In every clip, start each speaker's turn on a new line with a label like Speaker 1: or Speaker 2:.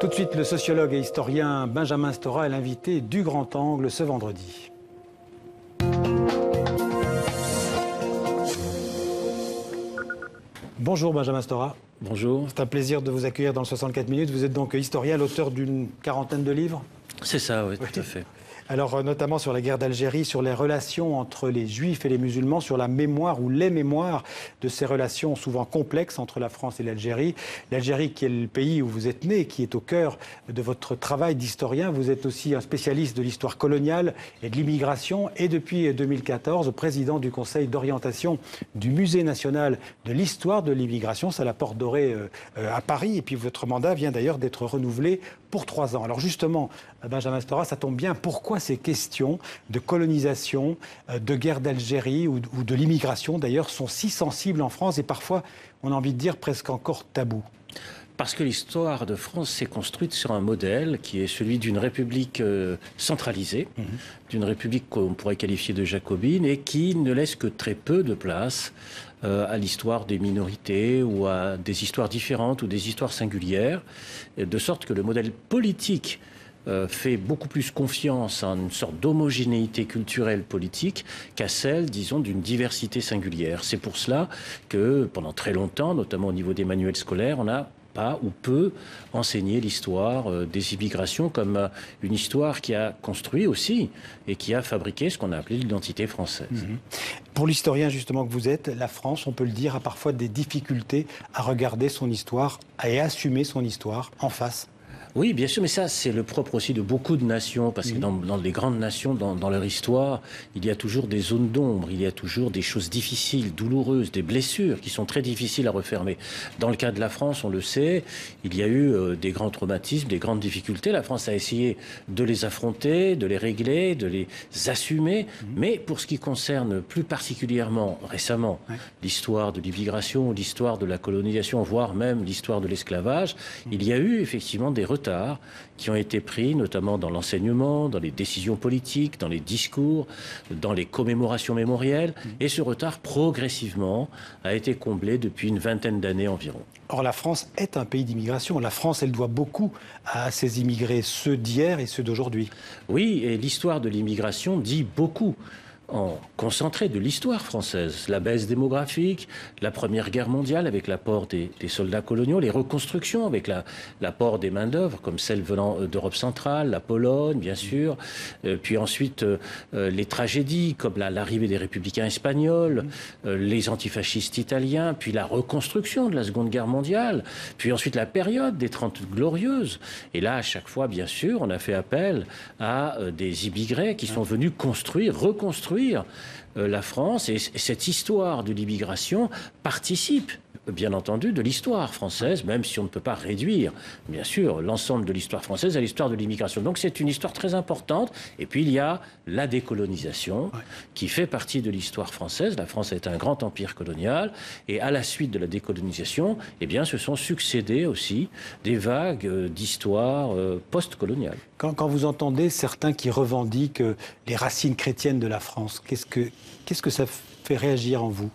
Speaker 1: Tout de suite, le sociologue et historien Benjamin Stora est l'invité du Grand Angle ce vendredi. Bonjour Benjamin Stora.
Speaker 2: Bonjour.
Speaker 1: C'est un plaisir de vous accueillir dans le 64 minutes. Vous êtes donc historien, l'auteur d'une quarantaine de livres.
Speaker 2: C'est ça, oui, tout à fait.
Speaker 1: Alors, notamment sur la guerre d'Algérie, sur les relations entre les Juifs et les musulmans, sur la mémoire ou les mémoires de ces relations souvent complexes entre la France et l'Algérie. L'Algérie qui est le pays où vous êtes né, qui est au cœur de votre travail d'historien. Vous êtes aussi un spécialiste de l'histoire coloniale et de l'immigration et depuis 2014, président du Conseil d'orientation du Musée national de l'histoire de l'immigration. C'est à la Porte Dorée à Paris. Et puis votre mandat vient d'ailleurs d'être renouvelé pour 3 ans. Alors justement, Benjamin Stora, ça tombe bien. Pourquoi ces questions de colonisation, de guerre d'Algérie ou de l'immigration, d'ailleurs, sont si sensibles en France et parfois, on a envie de dire, presque encore tabou?
Speaker 2: Parce que l'histoire de France s'est construite sur un modèle qui est celui d'une république centralisée, d'une république qu'on pourrait qualifier de jacobine et qui ne laisse que très peu de place à l'histoire des minorités ou à des histoires différentes ou des histoires singulières, de sorte que le modèle politique fait beaucoup plus confiance à une sorte d'homogénéité culturelle politique qu'à celle, disons, d'une diversité singulière. C'est pour cela que, pendant très longtemps, notamment au niveau des manuels scolaires, on n'a pas ou peu enseigné l'histoire des immigrations comme une histoire qui a construit aussi et qui a fabriqué ce qu'on a appelé l'identité française.
Speaker 1: Pour l'historien justement que vous êtes, la France, on peut le dire, a parfois des difficultés à regarder son histoire et à assumer son histoire en face.
Speaker 2: Oui, bien sûr, mais ça, c'est le propre aussi de beaucoup de nations, parce que dans les grandes nations, dans leur histoire, il y a toujours des zones d'ombre, il y a toujours des choses difficiles, douloureuses, des blessures qui sont très difficiles à refermer. Dans le cas de la France, on le sait, il y a eu des grands traumatismes, des grandes difficultés. La France a essayé de les affronter, de les régler, de les assumer, mais pour ce qui concerne plus particulièrement, récemment, l'histoire de l'immigration, l'histoire de la colonisation, voire même l'histoire de l'esclavage, il y a eu effectivement des retards qui ont été pris, notamment dans l'enseignement, dans les décisions politiques, dans les discours, dans les commémorations mémorielles. Et ce retard, progressivement, a été comblé depuis une vingtaine d'années environ.
Speaker 1: Or, la France est un pays d'immigration. La France, elle doit beaucoup à ses immigrés, ceux d'hier et ceux d'aujourd'hui.
Speaker 2: Oui, et l'histoire de l'immigration dit beaucoup en concentré de l'histoire française. La baisse démographique, la Première Guerre mondiale avec l'apport des soldats coloniaux, les reconstructions avec l'apport des main-d'œuvre comme celles venant d'Europe centrale, la Pologne bien sûr, puis ensuite les tragédies comme l'arrivée des républicains espagnols, les antifascistes italiens, puis la reconstruction de la Seconde Guerre mondiale, puis ensuite la période des 30 glorieuses. Et là, à chaque fois, bien sûr, on a fait appel à des immigrés qui sont venus reconstruire la France, et cette histoire de l'immigration participe bien entendu de l'histoire française, même si on ne peut pas réduire bien sûr l'ensemble de l'histoire française à l'histoire de l'immigration. Donc c'est une histoire très importante. Et puis il y a la décolonisation qui fait partie de l'histoire française. La France est un grand empire colonial et à la suite de la décolonisation, eh bien se sont succédés aussi des vagues d'histoire post-coloniale.
Speaker 1: Quand vous entendez certains qui revendiquent les racines chrétiennes de la France, qu'est-ce que ça fait réagir en vous?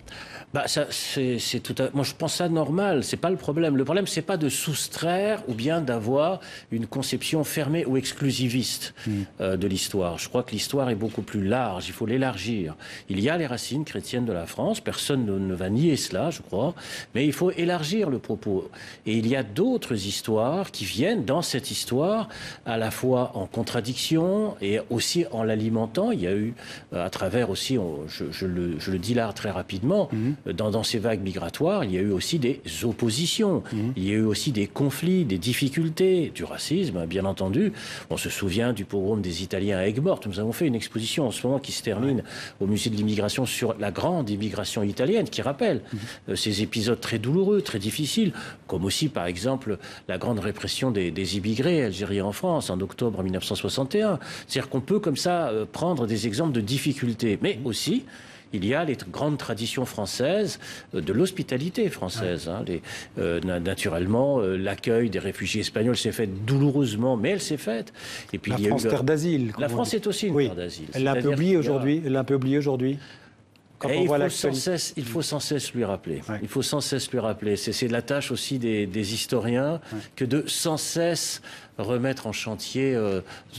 Speaker 2: Bah ça, c'est tout moi, je pense ça normal. C'est pas le problème. Le problème, c'est pas de soustraire ou bien d'avoir une conception fermée ou exclusiviste de l'histoire. Je crois que l'histoire est beaucoup plus large. Il faut l'élargir. Il y a les racines chrétiennes de la France. Personne ne va nier cela, je crois. Mais il faut élargir le propos. Et il y a d'autres histoires qui viennent dans cette histoire à la fois en contradiction et aussi en l'alimentant. Il y a eu, à travers aussi, je le dis là très rapidement, dans ces vagues migratoires, il y a eu aussi des oppositions, il y a eu aussi des conflits, des difficultés, du racisme, bien entendu. On se souvient du pogrom des Italiens à Aigues-Mortes. Nous avons fait une exposition en ce moment qui se termine au musée de l'immigration sur la grande immigration italienne, qui rappelle ces épisodes très douloureux, très difficiles, comme aussi, par exemple, la grande répression des immigrés algériens en France en octobre 1961. C'est-à-dire qu'on peut comme ça prendre des exemples de difficultés, mais aussi il y a les grandes traditions françaises de l'hospitalité française. Naturellement, l'accueil des réfugiés espagnols s'est fait douloureusement, mais elle s'est faite. Et puis,
Speaker 1: la France, terre d'asile.
Speaker 2: La France est aussi une terre d'asile.
Speaker 1: Elle l'a un peu oubliée aujourd'hui. quand on voit l'actualité.
Speaker 2: Il faut sans cesse lui rappeler.
Speaker 1: Ouais.
Speaker 2: Il faut sans cesse lui rappeler. C'est la tâche aussi des historiens que de sans cesse remettre en chantier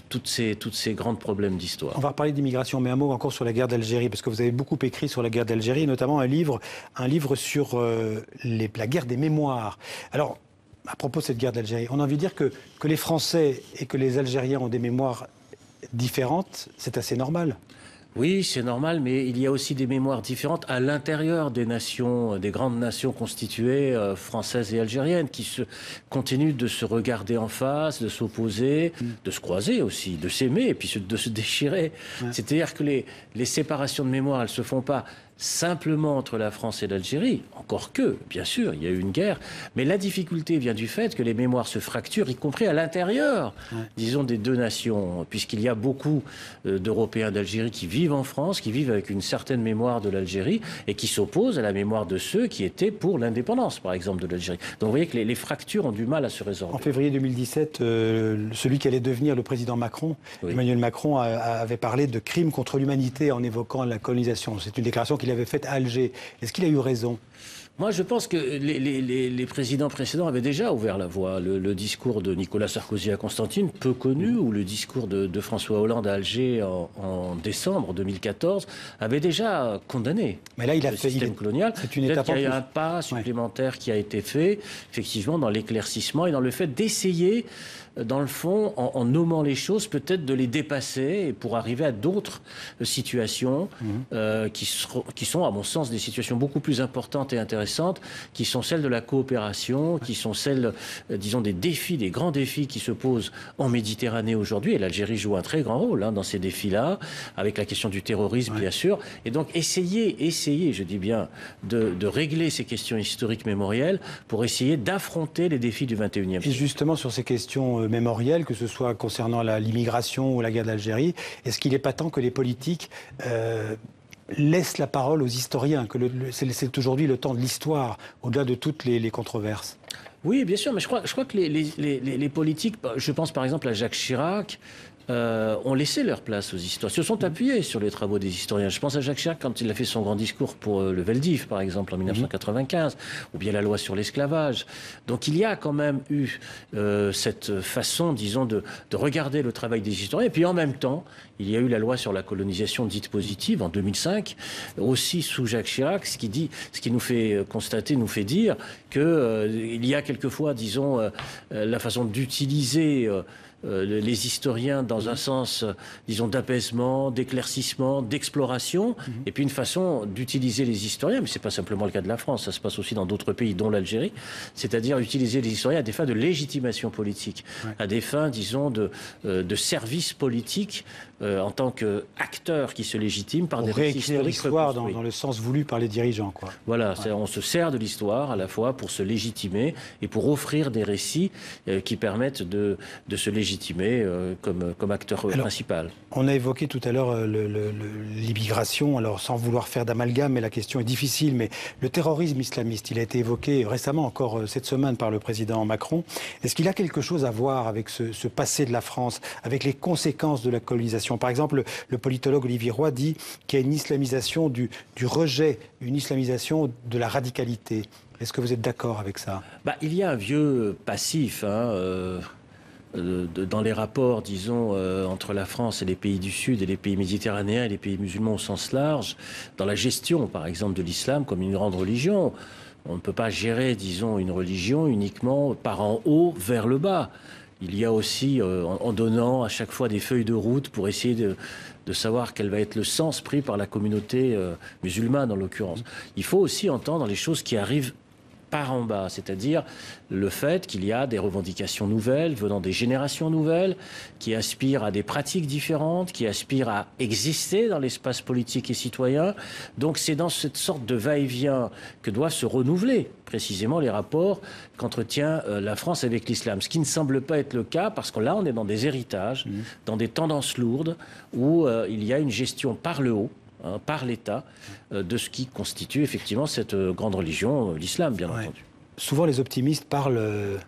Speaker 2: toutes ces grands problèmes d'histoire.
Speaker 1: On va reparler d'immigration, mais un mot encore sur la guerre d'Algérie, parce que vous avez beaucoup écrit sur la guerre d'Algérie, notamment un livre sur la guerre des mémoires. Alors, à propos de cette guerre d'Algérie, on a envie de dire que les Français et que les Algériens ont des mémoires différentes, c'est assez normal.
Speaker 2: Oui, c'est normal, mais il y a aussi des mémoires différentes à l'intérieur des nations, des grandes nations constituées, françaises et algériennes, qui continuent de se regarder en face, de s'opposer, de se croiser aussi, de s'aimer et puis de se déchirer. Ouais. C'est-à-dire que les séparations de mémoire, elles ne se font pas simplement entre la France et l'Algérie, encore que, bien sûr, il y a eu une guerre, mais la difficulté vient du fait que les mémoires se fracturent, y compris à l'intérieur, disons, des deux nations, puisqu'il y a beaucoup d'Européens d'Algérie qui vivent en France, qui vivent avec une certaine mémoire de l'Algérie et qui s'opposent à la mémoire de ceux qui étaient pour l'indépendance, par exemple, de l'Algérie. Donc vous voyez que les fractures ont du mal à se résorber.
Speaker 1: En février 2017, celui qui allait devenir le président Macron, Emmanuel Macron, avait parlé de crimes contre l'humanité en évoquant la colonisation. C'est une déclaration qu'il avait faite à Alger. Est-ce qu'il a eu raison ?
Speaker 2: Moi, je pense que les présidents précédents avaient déjà ouvert la voie. Le discours de Nicolas Sarkozy à Constantine, peu connu, ou le discours de François Hollande à Alger en décembre 2014, avait déjà condamné le système colonial.
Speaker 1: C'est une étape en plus.
Speaker 2: Il y a eu un pas supplémentaire qui a été fait, effectivement, dans l'éclaircissement et dans le fait d'essayer, dans le fond, en nommant les choses, peut-être de les dépasser et pour arriver à d'autres situations qui sont, à mon sens, des situations beaucoup plus importantes et intéressantes, qui sont celles de la coopération, qui sont celles, disons, des défis, des grands défis qui se posent en Méditerranée aujourd'hui. Et l'Algérie joue un très grand rôle dans ces défis-là, avec la question du terrorisme, bien sûr. Et donc, essayer, je dis bien, de régler ces questions historiques mémorielles pour essayer d'affronter les défis du XXIe siècle.
Speaker 1: Et justement, sur ces questions mémorielles, que ce soit concernant l'immigration ou la guerre d'Algérie, est-ce qu'il n'est pas temps que les politiques laissent la parole aux historiens, que c'est aujourd'hui le temps de l'histoire, au-delà de toutes les controverses?
Speaker 2: Oui, bien sûr, mais je crois que les politiques, je pense par exemple à Jacques Chirac, ont laissé leur place aux historiens, se sont appuyés sur les travaux des historiens. Je pense à Jacques Chirac quand il a fait son grand discours pour le Veldiv, par exemple, en 1995, ou bien la loi sur l'esclavage. Donc il y a quand même eu cette façon, disons, de regarder le travail des historiens. Et puis en même temps, il y a eu la loi sur la colonisation dite positive en 2005, aussi sous Jacques Chirac, ce qui nous fait constater, nous fait dire qu'il y a quelquefois, disons, la façon d'utiliser les historiens dans un sens, disons, d'apaisement, d'éclaircissement, d'exploration, et puis une façon d'utiliser les historiens, mais ce n'est pas simplement le cas de la France, ça se passe aussi dans d'autres pays, dont l'Algérie, c'est-à-dire utiliser les historiens à des fins de légitimation politique, à des fins, disons, de service politique, en tant qu'acteur qui se légitime par des récits historiques
Speaker 1: l'histoire dans le sens voulu par les dirigeants, quoi.
Speaker 2: Voilà, on se sert de l'histoire à la fois pour se légitimer et pour offrir des récits qui permettent de se légitimer comme acteur principal.
Speaker 1: On a évoqué tout à l'heure l'immigration, alors sans vouloir faire d'amalgame, mais la question est difficile, mais le terrorisme islamiste, il a été évoqué récemment, encore cette semaine, par le président Macron. Est-ce qu'il a quelque chose à voir avec ce passé de la France, avec les conséquences de la colonisation? Par exemple, le politologue Olivier Roy dit qu'il y a une islamisation du rejet, une islamisation de la radicalité. Est-ce que vous êtes d'accord avec ça?
Speaker 2: Il y a un vieux passif, dans les rapports, disons, entre la France et les pays du Sud et les pays méditerranéens et les pays musulmans au sens large, dans la gestion, par exemple, de l'islam comme une grande religion. On ne peut pas gérer, disons, une religion uniquement par en haut vers le bas. Il y a aussi, en donnant à chaque fois des feuilles de route pour essayer de savoir quel va être le sens pris par la communauté musulmane, en l'occurrence. Il faut aussi entendre les choses qui arrivent par en bas, c'est-à-dire le fait qu'il y a des revendications nouvelles venant des générations nouvelles qui aspirent à des pratiques différentes, qui aspirent à exister dans l'espace politique et citoyen. Donc c'est dans cette sorte de va-et-vient que doivent se renouveler précisément les rapports qu'entretient la France avec l'islam. Ce qui ne semble pas être le cas parce que là on est dans des héritages, dans des tendances lourdes où il y a une gestion par le haut, par l'État, de ce qui constitue effectivement cette grande religion, l'islam, bien entendu.
Speaker 1: Souvent, les optimistes parlent,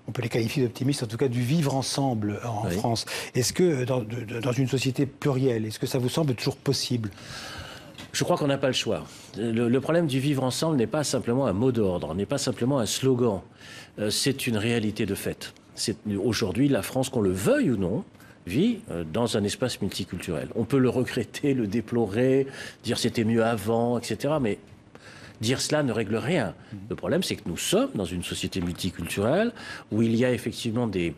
Speaker 1: on peut les qualifier d'optimistes, en tout cas du vivre ensemble en France. Est-ce que, dans une société plurielle, est-ce que ça vous semble toujours possible ?
Speaker 2: Je crois qu'on n'a pas le choix. Le problème du vivre ensemble n'est pas simplement un mot d'ordre, n'est pas simplement un slogan. C'est une réalité de fait. Aujourd'hui, la France, qu'on le veuille ou non, vit dans un espace multiculturel. On peut le regretter, le déplorer, dire c'était mieux avant, etc. Mais dire cela ne règle rien. Le problème, c'est que nous sommes dans une société multiculturelle où il y a effectivement des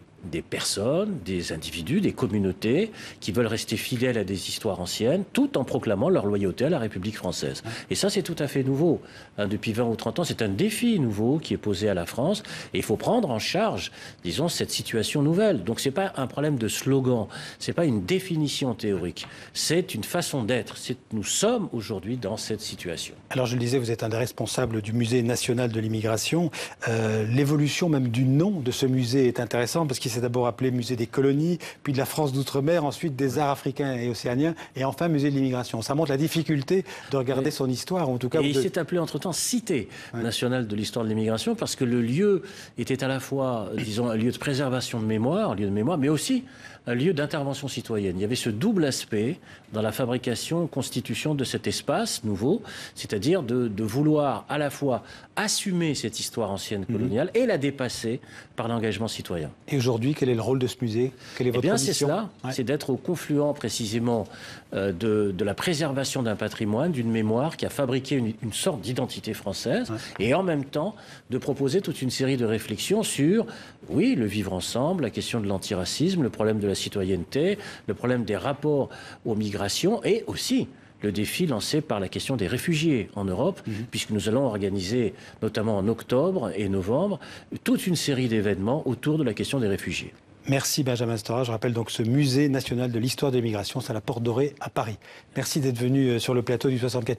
Speaker 2: personnes, des individus, des communautés qui veulent rester fidèles à des histoires anciennes tout en proclamant leur loyauté à la République française. Et ça, c'est tout à fait nouveau. Depuis 20 ou 30 ans, c'est un défi nouveau qui est posé à la France et il faut prendre en charge, disons, cette situation nouvelle. Donc, ce n'est pas un problème de slogan, ce n'est pas une définition théorique, c'est une façon d'être. Nous sommes aujourd'hui dans cette situation.
Speaker 1: Alors, je le disais, vous êtes un des responsables du Musée national de l'immigration. L'évolution même du nom de ce musée est intéressante parce qu'il s'est d'abord appelé Musée des colonies, puis de la France d'outre-mer, ensuite des arts africains et océaniens, et enfin Musée de l'immigration. Ça montre la difficulté de regarder son histoire, en tout cas.
Speaker 2: Et il s'est appelé entre-temps Cité nationale de l'histoire de l'immigration, parce que le lieu était à la fois, disons, un lieu de préservation de mémoire, mais aussi un lieu d'intervention citoyenne. Il y avait ce double aspect dans la fabrication, constitution de cet espace nouveau, c'est-à-dire de vouloir à la fois assumer cette histoire ancienne coloniale et la dépasser par l'engagement citoyen.
Speaker 1: Et aujourd'hui, quel est le rôle de ce musée? Quelle est votre mission?
Speaker 2: C'est cela, c'est d'être au confluent précisément de la préservation d'un patrimoine, d'une mémoire qui a fabriqué une sorte d'identité française et en même temps de proposer toute une série de réflexions sur, oui, le vivre ensemble, la question de l'antiracisme, le problème de la citoyenneté, le problème des rapports aux migrations et aussi le défi lancé par la question des réfugiés en Europe, puisque nous allons organiser, notamment en octobre et novembre, toute une série d'événements autour de la question des réfugiés.
Speaker 1: Merci Benjamin Stora. Je rappelle donc ce musée national de l'histoire de l'immigration, c'est à la Porte Dorée à Paris. Merci d'être venu sur le plateau du 64 minutes.